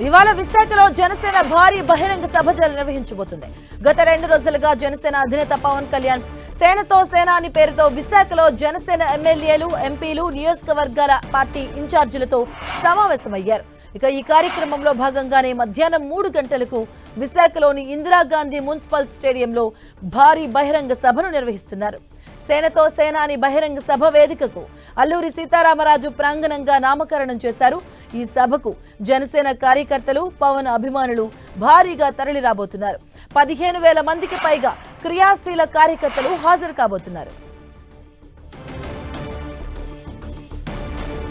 ఇవాళ విశాఖలో జనసేన భారీ బహిరంగ సభ నిర్వహించబోతుంది. గత 2 రోజులుగా జనసేన అధినేత పవన్ కళ్యాణ్ సేనతో సేనాని పేరుతో విశాఖలో జనసేన ఎమ్మెల్యేలు, ఎంపీలు, నియోజకవర్గాల పార్టీ ఇన్ఛార్జీలతో సమావేశమయ్యారు. ఇక ఈ కార్యక్రమంలో భాగంగానే మధ్యాహ్నం 3 గంటలకు విశాఖలోని ఇందిరాగాంధీ మున్సిపల్ స్టేడియంలో భారీ బహిరంగ సభను నిర్వహిస్తున్నారు. సేనతో సేనాని బహిరంగ సభ వేదికకు అల్లూరి సీతారామరాజు ప్రాంగణంగా నామకరణం చేశారు. ఈ సభకు జనసేన కార్యకర్తలు, పవన్ అభిమానులు భారీగా తరలి రాబోతున్నారు. 15,000 మందికి పైగా క్రియాశీల కార్యకర్తలు హాజరు కాబోతున్నారు.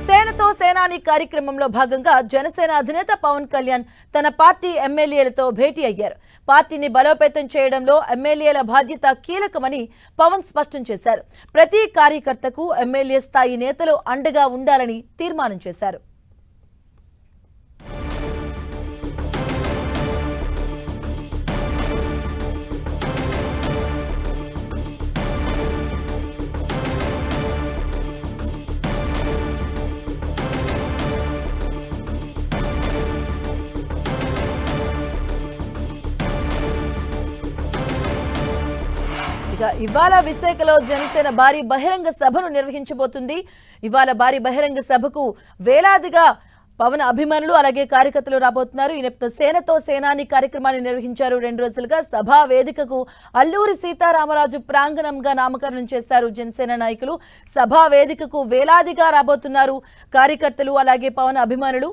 సేనతో సేనాని కార్యక్రమంలో భాగంగా జనసేన అధినేత పవన్ కళ్యాణ్ తన పార్టీ ఎమ్మెల్యేలతో భేటీ అయ్యారు. పార్టీని బలోపేతం చేయడంలో ఎమ్మెల్యేల బాధ్యత కీలకమని పవన్ స్పష్టం చేశారు. ప్రతి కార్యకర్తకు ఎమ్మెల్యే స్థాయి నేతలు అండగా ఉండాలని తీర్మానం చేశారు. ఇవాళ విశాఖలో జనసేన భారీ బహిరంగ సభను నిర్వహించబోతుంది. ఇవాళ భారీ బహిరంగ సభకు వేలాదిగా పవన్ అభిమానులు అలాగే కార్యకర్తలు రాబోతున్నారు. ఈ నేపథ్యంలో సేనతో సేనాని కార్యక్రమాన్ని నిర్వహించారు. 2 రోజులుగా సభా వేదికకు అల్లూరి సీతారామరాజు ప్రాంగణంగా నామకరణం చేశారు జనసేన నాయకులు. సభా వేదికకు వేలాదిగా రాబోతున్నారు కార్యకర్తలు అలాగే పవన్ అభిమానులు.